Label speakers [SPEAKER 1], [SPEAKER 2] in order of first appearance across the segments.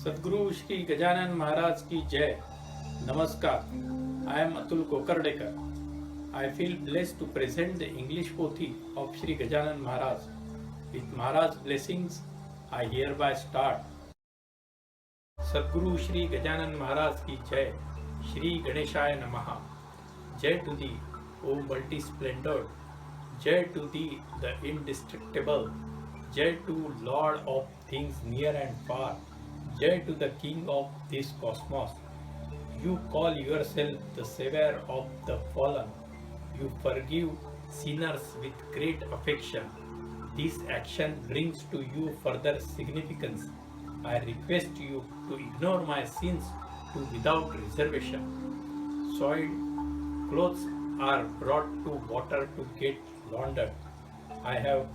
[SPEAKER 1] सद्गुरु श्री गजानन महाराज की जय. Namaskar. I am Atul Kokardekar. I feel blessed to present the English pothi of Shri Gajanan Maharaj. With Maharaj's blessings, I hereby start. Sadguru Shri Gajanan Maharaj ki jai. Shri Ganeshaya Namaha. Jai to thee, O multi-splendored. Jai to thee, the indestructible. Jai to Lord of things near and far. Jai to the King of this cosmos. You call yourself the savior of the fallen. You forgive sinners with great affection. This action brings to you further significance. I request you to ignore my sins without reservation. Soiled clothes are brought to water to get laundered. I have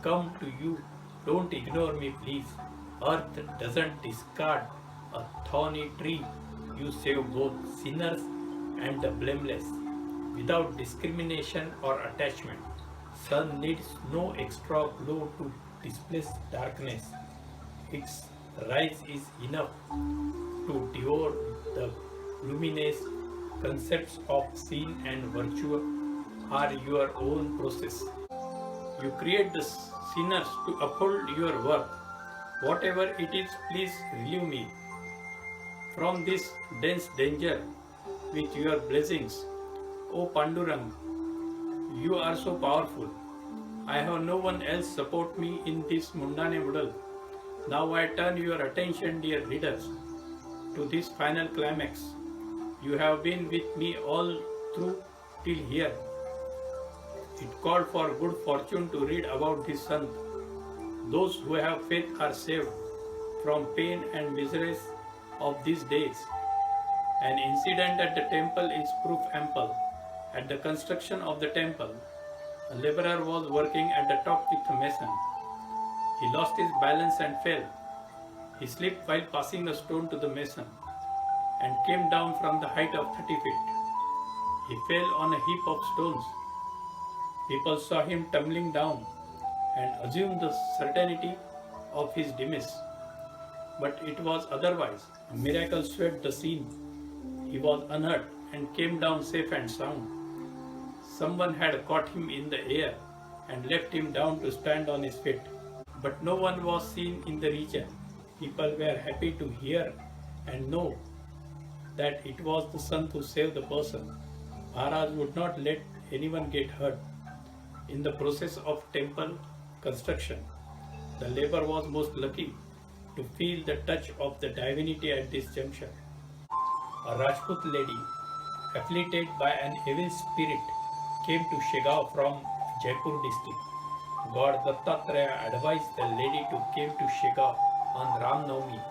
[SPEAKER 1] come to you. Don't ignore me, please. Earth doesn't discard a thorny tree. You save both sinners and the blameless without discrimination or attachment. Sun needs no extra glow to displace darkness. Its rise is enough to devour the luminous concepts of sin and virtue are your own process. You create the sinners to uphold your work. Whatever it is, please relieve me from this dense danger with your blessings. O Pandurang, you are so powerful. I have no one else support me in this mundane muddle. Now I turn your attention, dear readers, to this final climax. You have been with me all through till here. It called for good fortune to read about this sant. Those who have faith are saved from pain and miseries of these days. An incident at the temple is proof ample. At the construction of the temple, a laborer was working at the top with a mason. He lost his balance and fell. He slipped while passing a stone to the mason and came down from the height of 30 feet. He fell on a heap of stones. People saw him tumbling down and assumed the certainty of his demise. But it was otherwise. A miracle swept the scene. He was unhurt and came down safe and sound. Someone had caught him in the air and left him down to stand on his feet. But no one was seen in the region. People were happy to hear and know that it was the Sant who saved the person. Maharaj would not let anyone get hurt. In the process of temple construction, the labor was most lucky to feel the touch of the divinity at this juncture. A Rajput lady, afflicted by an evil spirit, came to Shegaon from Jaipur district. God Dattatreya advised the lady to come to Shegaon on Ram Navami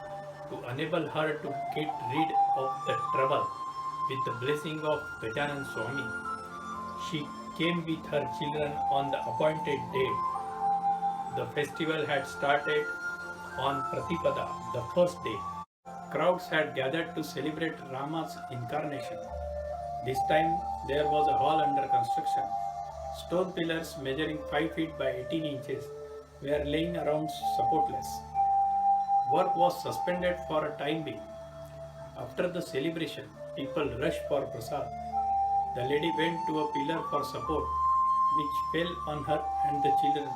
[SPEAKER 1] to enable her to get rid of the trouble with the blessing of Gajanan Swami. She came with her children on the appointed day. The festival had started on Pratipada, the first day. Crowds had gathered to celebrate Rama's incarnation. This time there was a hall under construction. Stone pillars measuring 5 feet by 18 inches were laying around supportless. Work was suspended for a time being. After the celebration, people rushed for prasad. The lady went to a pillar for support, which fell on her and the children.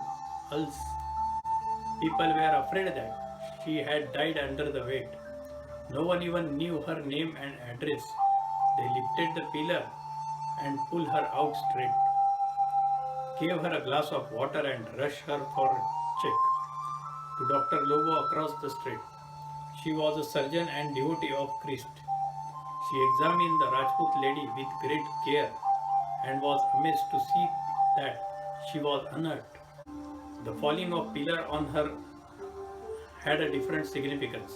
[SPEAKER 1] Else, people were afraid that she had died under the weight. No one even knew her name and address. They lifted the pillar and pulled her out straight, gave her a glass of water and rushed her for a check to Dr. Lobo across the street. She was a surgeon and devotee of Christ. She examined the Rajput lady with great care and was amazed to see that she was unhurt. The falling of pillar on her had a different significance.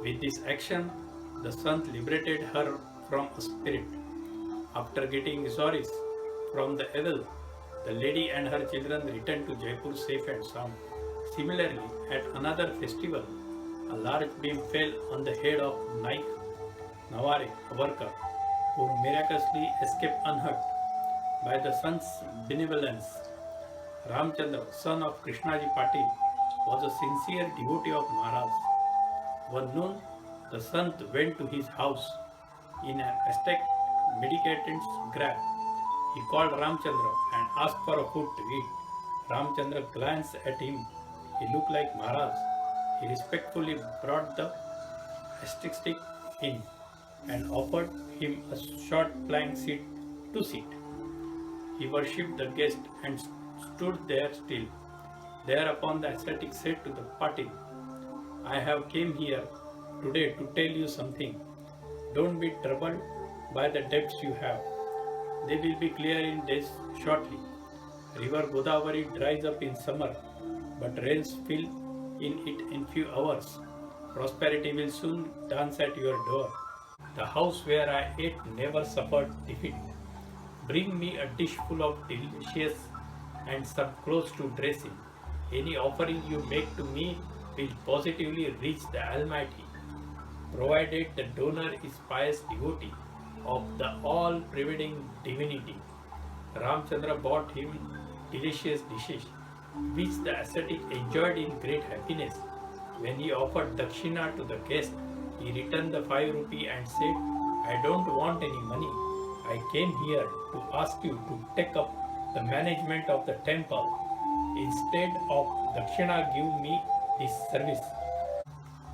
[SPEAKER 1] With this action, the Sant liberated her from a spirit. After getting sorries from the evil, the lady and her children returned to Jaipur safe and sound. Similarly, at another festival, a large beam fell on the head of Naik Naware, a worker, who miraculously escaped unhurt by the Sant's benevolence. Ramchandra, son of Krishnaji Patil, was a sincere devotee of Maharaj. One noon, The Sant went to his house in an aesthetic medicated grab. He called Ramchandra and asked for a food to eat. Ramchandra glanced at him. He looked like Maharaj. He respectfully brought the stick in and offered him a short plank seat to sit. He worshipped the guest and stood there still. Thereupon the ascetic said to the Patil, I have came here today to tell you something. Don't be troubled by the debts you have. They will be clear in days shortly. River Godavari dries up in summer, but rains fill in it in few hours. Prosperity will soon dance at your door. The house where I ate never suffered defeat. Bring me a dish full of delicious and some clothes to dress in. Any offering you make to me will positively reach the Almighty, provided the donor is pious devotee of the all-pervading divinity. Ramchandra bought him delicious dishes, which the ascetic enjoyed in great happiness. When he offered dakshina to the guest, he returned the 5 rupee and said, I don't want any money. I came here to ask you to take up the management of the temple. Instead of dakshina, give me this service.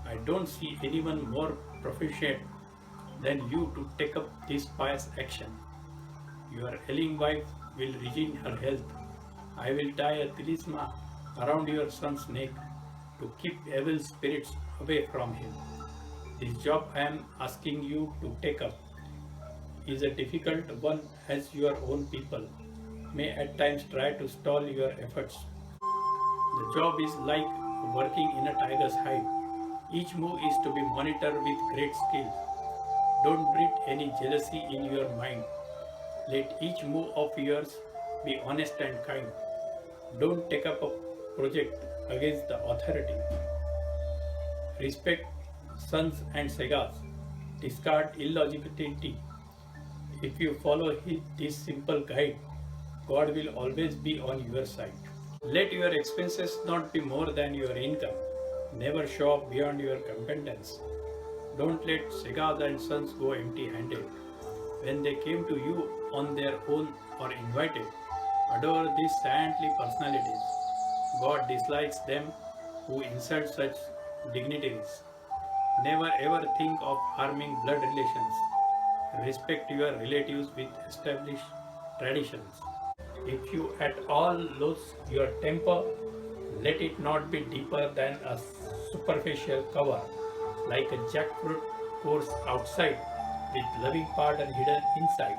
[SPEAKER 1] I don't see anyone more proficient than you to take up this pious action. Your ailing wife will regain her health. I will tie a talisman around your son's neck to keep evil spirits away from him. This job I am asking you to take up is a difficult one, as your own people may at times try to stall your efforts. The job is like working in a tiger's hide. Each move is to be monitored with great skill. Don't breed any jealousy in your mind. Let each move of yours be honest and kind. Don't take up a project against the authority. Respect sons and sagas. Discard illogicality. If you follow this simple guide, God will always be on your side. Let your expenses not be more than your income. Never show up beyond your competence. Don't let sagas and sons go empty-handed. When they came to you on their own or invited, adore these saintly personalities. God dislikes them who insult such dignitaries. Never ever think of harming blood relations. Respect your relatives with established traditions. If you at all lose your temper, let it not be deeper than a superficial cover, like a jackfruit course outside with loving pardon hidden inside.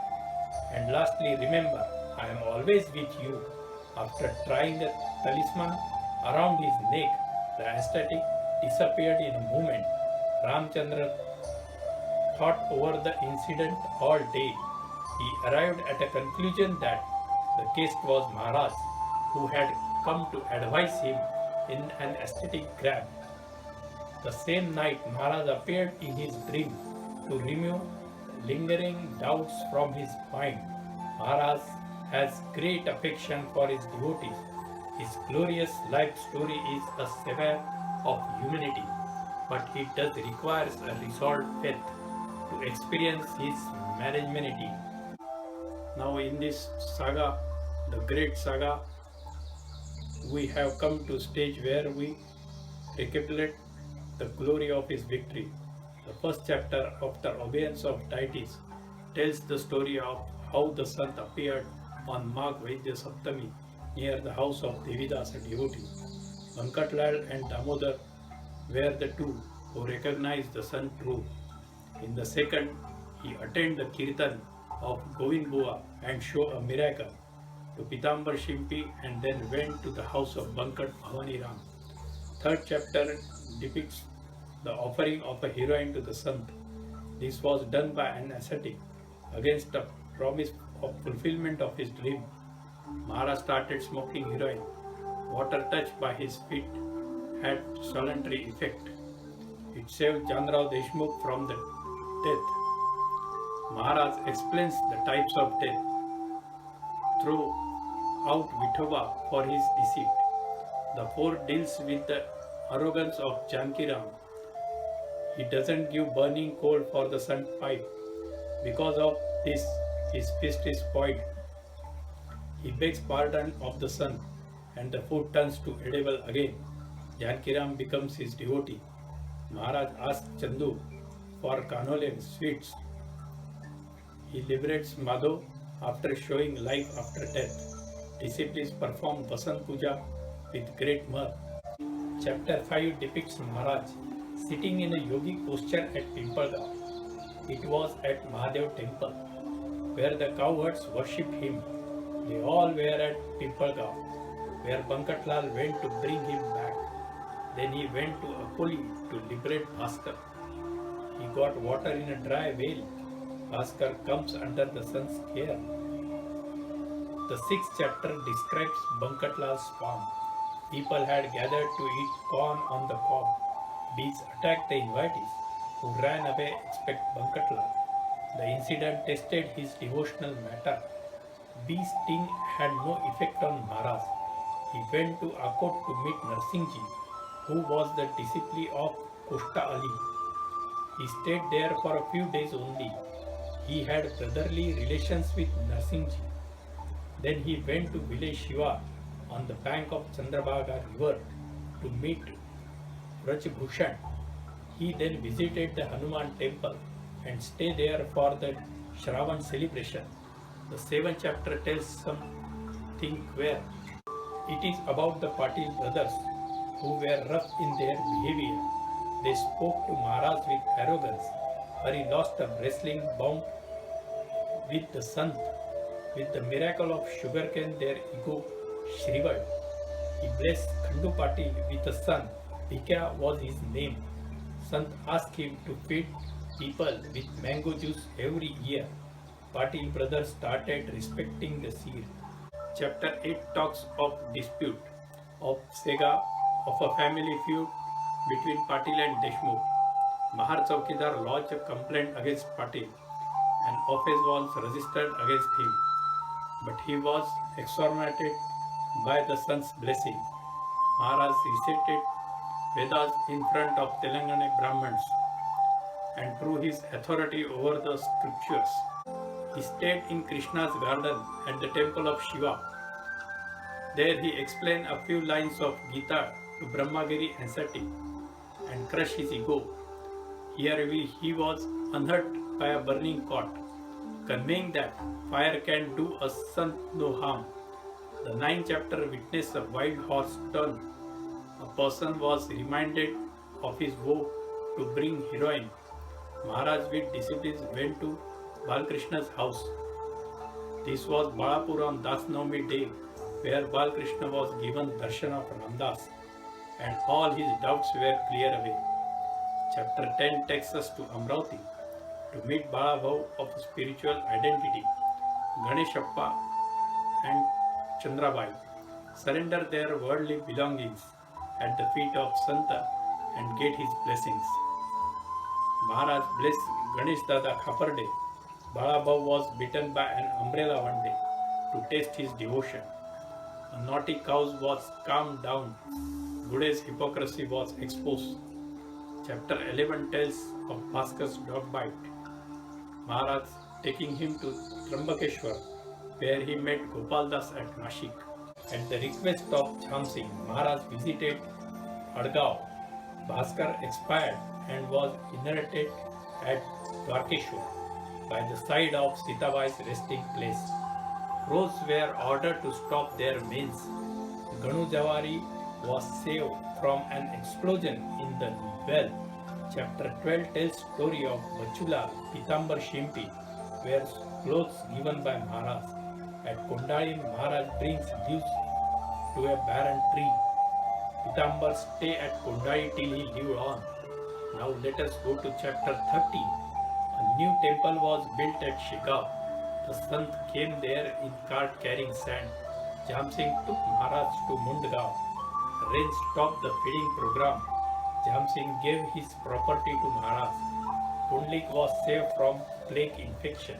[SPEAKER 1] And lastly, remember, I am always with you. After trying a talisman around his neck, the aesthetic disappeared in a moment. Ramchandra thought over the incident all day. He arrived at a conclusion that the guest was Maharaj, who had come to advise him in an aesthetic grab. The same night, Maharaj appeared in his dream to remove lingering doubts from his mind. Maharaj has great affection for his devotees. His glorious life story is a savor of humanity, but it does require a resolved faith to experience his magnanimity. Now in this saga, the great saga, we have come to stage where we recapitulate the glory of his victory. The first chapter of the obedience of deities tells the story of how the Sant appeared on Magh Vaidya Saptami near the house of Devidas, a devotee. Vankatlal and Damodar were the two who recognized the Sant true. In the second, he attained the Kirtan of Govind Bua and showed a miracle to Pitambar Shimpi and then went to the house of Bankat Bhavani Ram. Third chapter depicts the offering of a heroine to the Sant. This was done by an ascetic against the promise of fulfillment of his dream. Maharaj started smoking heroin. Water touched by his feet had salutary effect. It saved Chandrao Deshmukh from the death. Maharaj explains the types of death. Throw out Vithoba for his deceit. The fourth deals with the arrogance of Janki Ram. He doesn't give burning coal for the sun to pipe. Because of this, his feast is spoiled. He begs pardon of the sun, and the food turns to edible again. Jankiram becomes his devotee. Maharaj asks Chandu for kanole sweets. He liberates Madho after showing life after death. Disciples perform Vasant Puja with great mirth. Chapter 5 depicts Maharaj sitting in a yogic posture at Pimpalgaon. It was at Mahadev temple, where the cowherds worshipped him. They all were at Pimpalgaon, where Bankatlal went to bring him back. Then he went to Akoli to liberate Bhaskar. He got water in a dry well. Bhaskar comes under the sun's care. The sixth chapter describes Bankatlal's farm. People had gathered to eat corn on the cob. Bees attacked the invitees, who ran away expect Bankatlal. The incident tested his devotional matter. Bees' sting had no effect on Maharaj. He went to Akot to meet Narsingji, who was the disciple of Kushta Ali. He stayed there for a few days only. He had brotherly relations with Narsingji. Then he went to village Shiva on the bank of Chandrabhaga river to meet Vrajbhushan. He then visited the Hanuman temple and stayed there for the Shravan celebration. The seventh chapter tells something queer. It is about the Patil brothers who were rough in their behavior. They spoke to Maharaj with arrogance. Hari lost a wrestling bout with the Sant. With the miracle of sugarcane, their ego shriveled. He blessed Khandu Patil with a son. Bhikya was his name. Sant asked him to feed people with mango juice every year. Patil brothers started respecting the seed. Chapter 8 talks of dispute, of Sega, of a family feud between Patil and Deshmukh. Mahar Chaukidar lodged a complaint against Patil. An offense was registered against him, but he was exonerated by the son's blessing. Maharaj recited Vedas in front of Telangana Brahmins and proved his authority over the scriptures. He stayed in Krishna's garden at the temple of Shiva. There he explained a few lines of Gita to Brahmagiri ascetic and crushed his ego. Here he was unhurt by a burning cot, conveying that fire can do a sant no harm. The ninth chapter witnessed a wild horse turn. A person was reminded of his woe to bring heroine. Maharaj with disciples went to Balkrishna's house. This was Balapur on Dasnavami day, where Balkrishna was given darshan of Ramdas, and all his doubts were cleared away. Chapter 10 takes us to Amravati to meet Balabhav of spiritual identity. Ganeshappa and Chandrabai surrender their worldly belongings at the feet of Santa and get his blessings. Maharaj blessed Ganesh Dada Khaparde. Balabhav was bitten by an umbrella one day to test his devotion. A naughty cow was calmed down. Buddha's hypocrisy was exposed. Chapter 11 tells of Bhaskar's dog bite. Maharaj taking him to Trambakeshwar, where he met Gopal Das at Nashik. At the request of Jham Singh, Maharaj visited Adgaon. Bhaskar expired and was inherited at Dwarkeshwar by the side of Sitabai's resting place. Crows were ordered to stop their mains. Ganu Jawari was saved from an explosion in the well. Chapter 12 tells story of Bachula, Pitambar Shimpi, were clothes given by Maharaj. At Kondali, Maharaj brings leaves to a barren tree. Pitambar stay at Kondali till he lived on. Now let us go to chapter 13. A new temple was built at Shigao. The Sant came there in cart carrying sand. Jham Singh took Maharaj to Mundgaon. Rain stopped the feeding program. Jham Singh gave his property to Maharaj. Pundlik was saved from plague infection.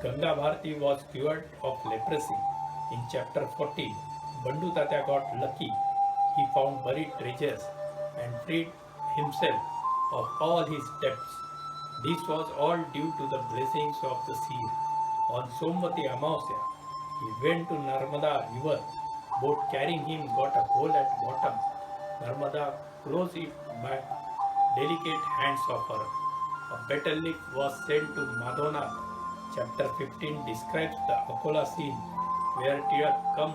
[SPEAKER 1] Ganga Bharati was cured of leprosy. In chapter 14, Bandu Tatya got lucky. He found buried treasures and freed himself of all his debts. This was all due to the blessings of the sea. On Somvati Amausya, he went to Narmada river. Boat carrying him got a hole at bottom. Narmada closed it by delicate hands of her. A better leaf was sent to Madhonath. Chapter 15 describes the Akola scene where Tirak come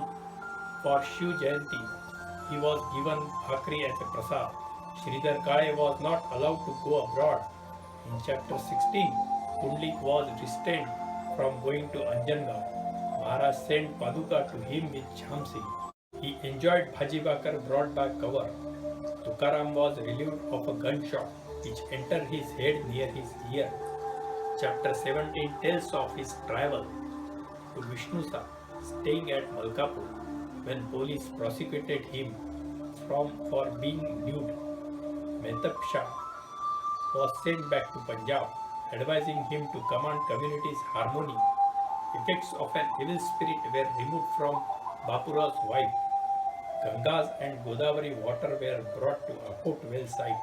[SPEAKER 1] for Shiv Jayanti. He was given bhakri as a prasad. Sridhar Kale was not allowed to go abroad. In chapter 16, Pundlik was restrained from going to Anjangaon. Maharaj sent Paduka to him with Jhansi. He enjoyed Bhaji Bakar brought by cover. Tukaram was relieved of a gunshot which entered his head near his ear. Chapter 17 tells of his travel to Vishnusa, staying at Malkapur, when police prosecuted him for being nude. Mehtab Shah was sent back to Punjab, advising him to command community's harmony. Effects of an evil spirit were removed from Bapura's wife. Gangas and Godavari water were brought to Akot well site.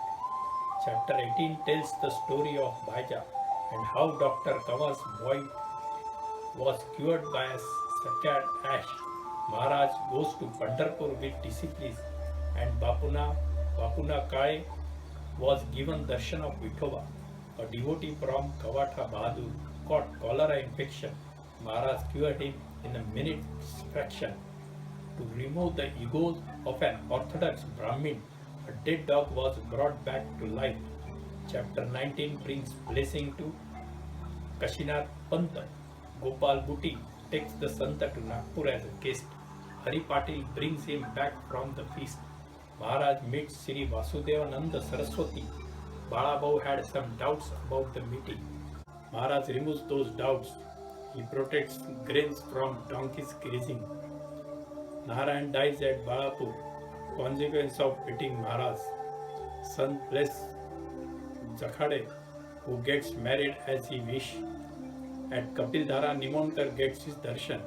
[SPEAKER 1] Chapter 18 tells the story of Baija and how Dr. Kawa's boy was cured by a sacred ash. Maharaj goes to Pandharpur with disciples and Bapuna Kale was given darshan of Vithoba. A devotee from Kavatha Bahadur caught cholera infection. Maharaj cured him in a minute's fraction. To remove the egos of an orthodox Brahmin, a dead dog was brought back to life. Chapter 19 brings blessing to Kashinath Panta. Gopal Bhuti takes the Santa to Nagpur as a guest. Hari Patil brings him back from the feast. Maharaj meets Sri Vasudevananda Saraswati. Balabhau had some doubts about the meeting. Maharaj removes those doubts. He protects grains from donkeys grazing. Narayan dies at Balapur, consequence of beating Maharaj. Son bless Jakhade, who gets married as he wish. At Kapildhara, Nimonkar gets his darshan.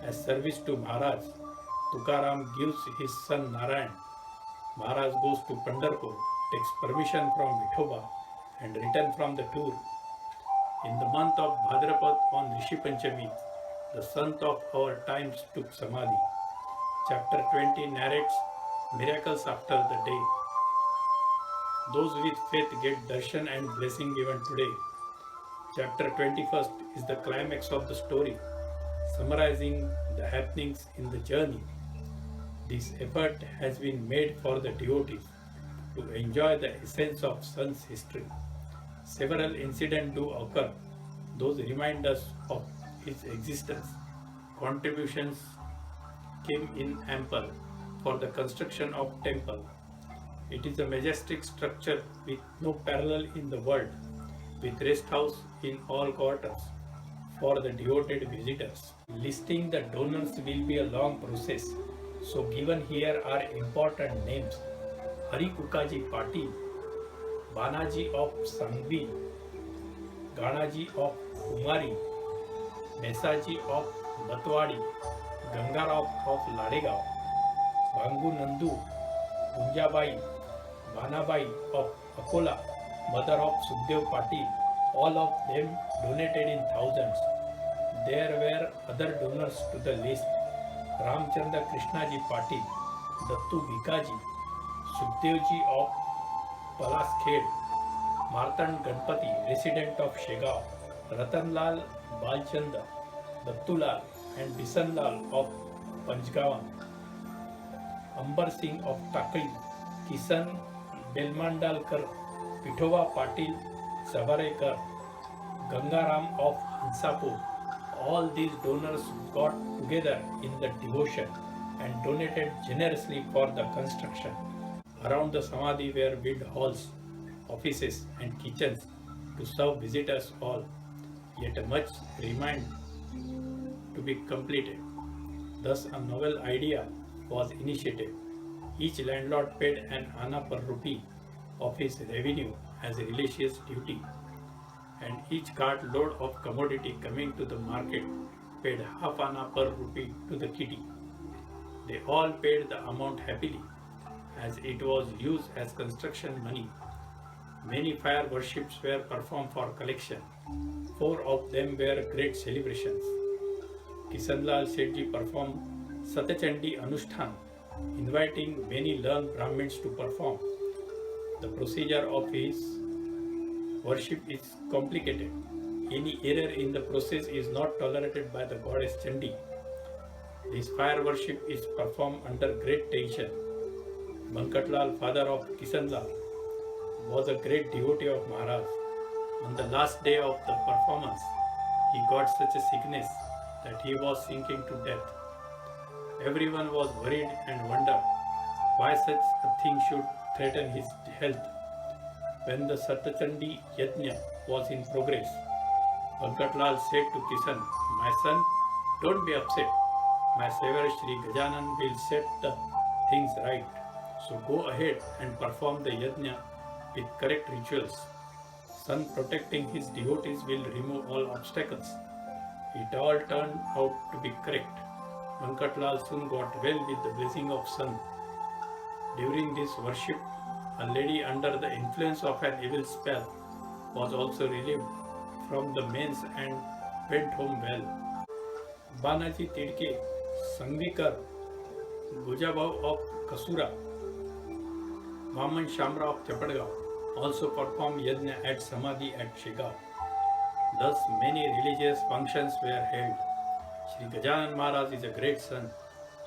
[SPEAKER 1] As service to Maharaj, Tukaram gives his son Narayan. Maharaj goes to Pandharpur, takes permission from Vithoba and returns from the tour. In the month of Bhadrapad on Rishi Panchami, the sant of our times took Samadhi. Chapter 20 narrates miracles after the day. Those with faith get darshan and blessing given today. Chapter 21 is the climax of the story, summarizing the happenings in the journey. This effort has been made for the devotees to enjoy the essence of Sun's history. Several incidents do occur. Those remind us of his existence. Contributions came in ample for the construction of temple. It is a majestic structure with no parallel in the world, with rest house in all quarters for the devoted visitors. Listing the donors will be a long process, so given here are important names: Hari Kukaji Patil, Banaji of Sangvi, Ganaji of Kumari, Mesaji of Batwadi, Gangarao of Ladegao, Bangu Nandu, Punjabai, Banabai of Akola, mother of Sukhdev Patil, all of them donated in thousands. There were other donors to the list: Ramchandra Krishnaji Patil, Dattu Bhikaji, Sukhdevji of Palaskhed, Martand Ganpati, resident of Shegao, Ratanlal Balchanda, Dattulal and Bisanlal of Panjgaon, Ambar Singh of Takli, Kisan Belmandalkar, Vithoba Patil Savarekar, Gangaram of Hansapur. All these donors got together in the devotion and donated generously for the construction. Around the Samadhi were built halls, offices and kitchens to serve visitors all, yet much remained to be completed. Thus a novel idea was initiated. Each landlord paid an anna per rupee of his revenue as a religious duty, and each cart load of commodity coming to the market paid half anna per rupee to the kitty. They all paid the amount happily, as it was used as construction money. Many fire worships were performed for collection. 4 of them were great celebrations. Kishanlal Sethji performed Satyachandi Anushthan, inviting many learned Brahmins to perform. The procedure of his worship is complicated. Any error in the process is not tolerated by the goddess Chandi. This fire worship is performed under great tension. Bankatlal, father of Kishanlal, was a great devotee of Maharaj. On the last day of the performance, he got such a sickness that he was sinking to death. Everyone was worried and wondered why such a thing should threaten his health. When the Satyachandi Yajna was in progress, Bankatlal said to Kishan, "My son, don't be upset. My savior Sri Gajanan will set the things right. So go ahead and perform the Yajna with correct rituals. Sun protecting his devotees will remove all obstacles." It all turned out to be correct. Bankatlal soon got well with the blessing of Sun. During this worship, a lady under the influence of an evil spell was also relieved from the mains and went home well. Banaji Tidke, Sangvikar, Gujabhav of Kasura, Vaman Shamra of Chapadgaon also performed Yajna at Samadhi at Shegaon. Thus many religious functions were held. Sri Gajanan Maharaj is a great son.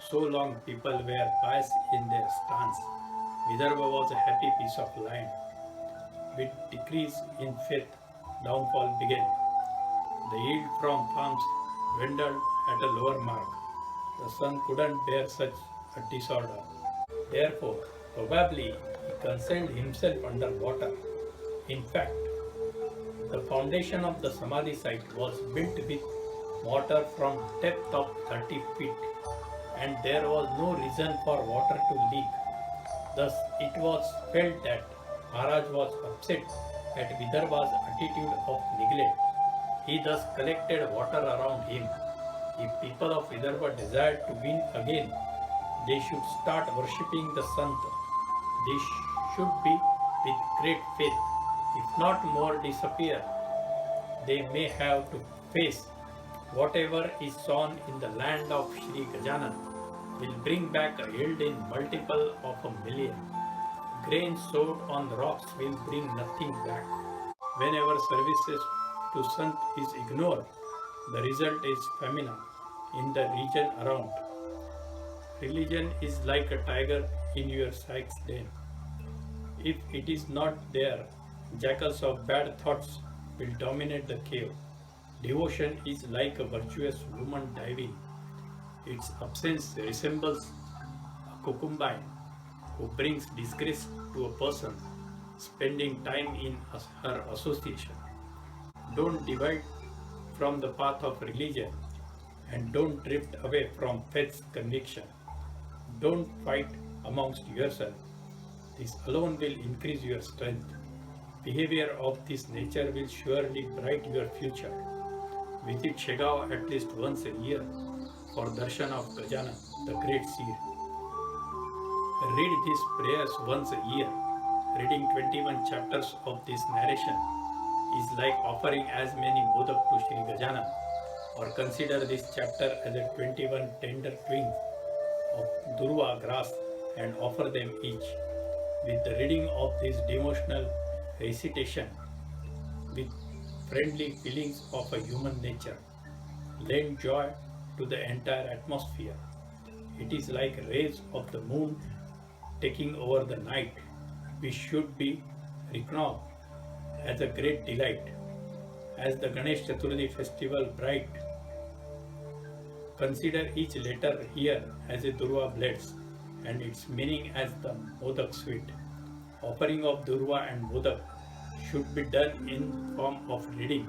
[SPEAKER 1] So long people were pious in their stance. Vidarbha was a happy piece of land. With decrease in faith, downfall began. The yield from farms dwindled at a lower mark. The sun couldn't bear such a disorder. Therefore, probably he concealed himself under water. In fact, the foundation of the Samadhi site was built with water from depth of 30 feet, and there was no reason for water to leak. Thus, it was felt that Maharaj was upset at Vidarbha's attitude of neglect. He thus collected water around him. If people of Vidarbha desired to win again, they should start worshipping the Sant. They should be with great faith. If not more disappear, they may have to face whatever is sown in the land of Sri Gajanan will bring back a yield in multiple of 1,000,000. Grain sowed on rocks will bring nothing back. Whenever services to Sant is ignored, the result is famine in the region around. Religion is like a tiger in your psyche's den. If it is not there, jackals of bad thoughts will dominate the cave. Devotion is like a virtuous woman diving. Its absence resembles a concubine who brings disgrace to a person spending time in her association. Don't divide from the path of religion and don't drift away from faith's conviction. Don't fight amongst yourself. This alone will increase your strength. Behavior of this nature will surely brighten your future. Visit Shegaon at least once a year for darshan of Gajanan, the great seer. Read these prayers once a year. Reading 21 chapters of this narration is like offering as many modak to Sri Gajanan, or consider this chapter as a 21 tender twigs of durva grass and offer them each. With the reading of this devotional recitation, with friendly feelings of a human nature, lend joy to the entire atmosphere. It is like rays of the moon taking over the night. We should be recognized as a great delight. As the Ganesh Chaturthi festival bright, consider each letter here as a durva blades and its meaning as the modak sweet. Offering of durva and modak should be done in form of reading.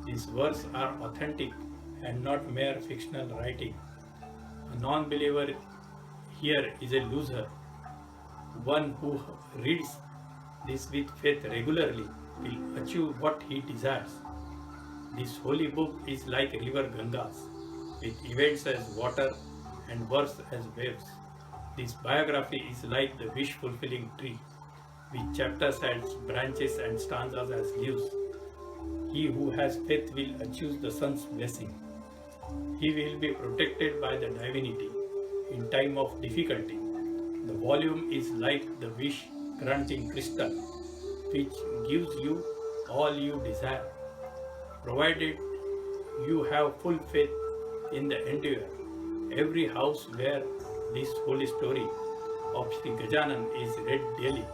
[SPEAKER 1] These words are authentic and not mere fictional writing. A non-believer here is a loser. One who reads this with faith regularly will achieve what he desires. This holy book is like river Gangas, with events as water and words as waves. This biography is like the wish-fulfilling tree. with chapters as branches and stanzas as leaves. He who has faith will achieve the sun's blessing. He will be protected by the divinity in time of difficulty. The volume is like the wish-granting crystal, which gives you all you desire, provided you have full faith in the endeavor. Every house where this holy story of Sri Gajanan is read daily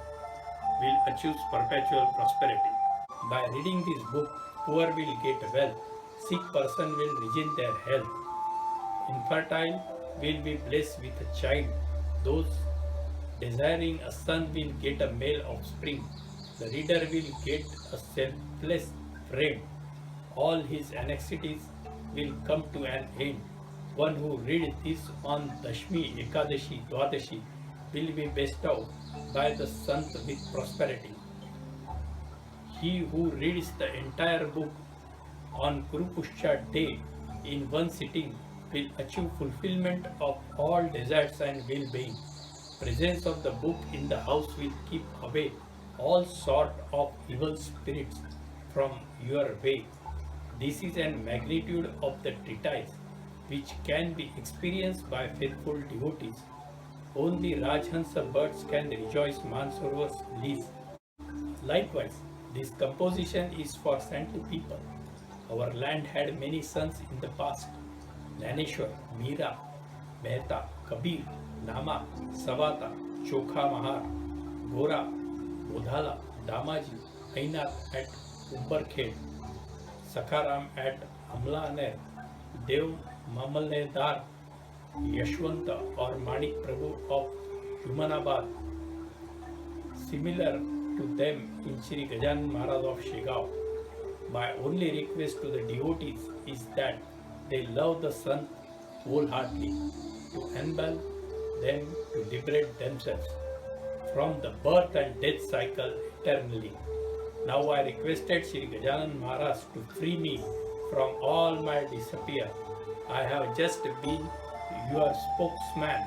[SPEAKER 1] will achieve perpetual prosperity. By reading this book, poor will get wealth, sick person will regain their health, infertile will be blessed with a child, those desiring a son will get a male offspring, the reader will get a selfless friend, all his anxieties will come to an end. One who reads this on Dashmi, Ekadashi, Dwadashi will be bestowed by the Sant with prosperity. He who reads the entire book on Kurupushcha day in one sitting will achieve fulfillment of all desires and well-being. Presence of the book in the house will keep away all sort of evil spirits from your way. This is a magnitude of the treatise which can be experienced by faithful devotees. Only Rajhansa birds can rejoice Mansarovar's bliss. Likewise, this composition is for saintly people. Our land had many sons in the past. Naneshwar, Meera, Mehta, Kabir, Nama, Savata, Chokha Mahar, Gora, Bodhala, Damaji, Ainath at Umbarkhed, Sakaram at Amlaner, Dev Mamalnedar, Yashwanta or Manik Prabhu of Humanabad. Similar to them in Sri Gajanan Maharaj of Shigao. My only request to the devotees is that they love the sun wholeheartedly, to enable them to liberate themselves from the birth and death cycle eternally. Now I requested Sri Gajanan Maharaj to free me from all my disappear. I have just been your spokesman.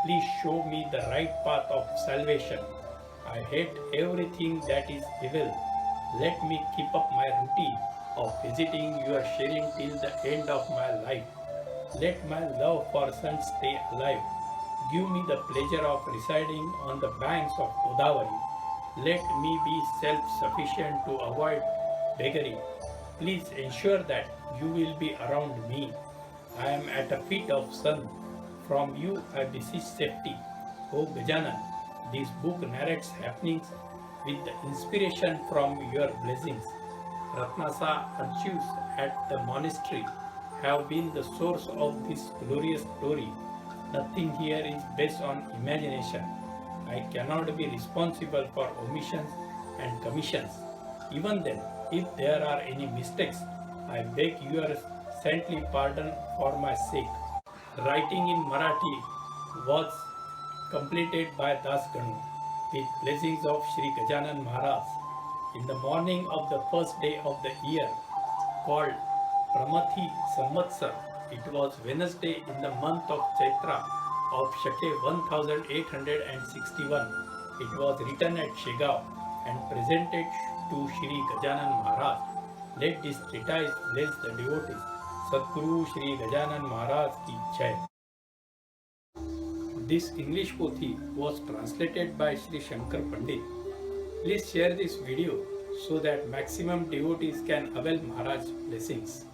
[SPEAKER 1] Please show me the right path of salvation. I hate everything that is evil. Let me keep up my routine of visiting your sharing till the end of my life. Let my love for sun stay alive. Give me the pleasure of residing on the banks of Godavari. Let me be self-sufficient to avoid beggary. Please ensure that you will be around me. I am at the feet of sun. From you I beseech safety. O Gajanan, this book narrates happenings with the inspiration from your blessings. Ratnasa archives at the monastery have been the source of this glorious story. Nothing here is based on imagination. I cannot be responsible for omissions and commissions. Even then, if there are any mistakes, I beg your saintly pardon for my sake. Writing in Marathi was completed by Das Ganu with blessings of Sri Gajanan Maharaj. In the morning of the first day of the year, called Pramathi Samvatsar, it was Wednesday in the month of Chaitra of Shake 1861. It was written at Shigao and presented to Sri Gajanan Maharaj. Let this treatise bless the devotees. Sadguru Sri Gajanan Maharaj ki Jai. This English pothi was translated by Sri Shankar Pandit. Please share this video so that maximum devotees can avail Maharaj's blessings.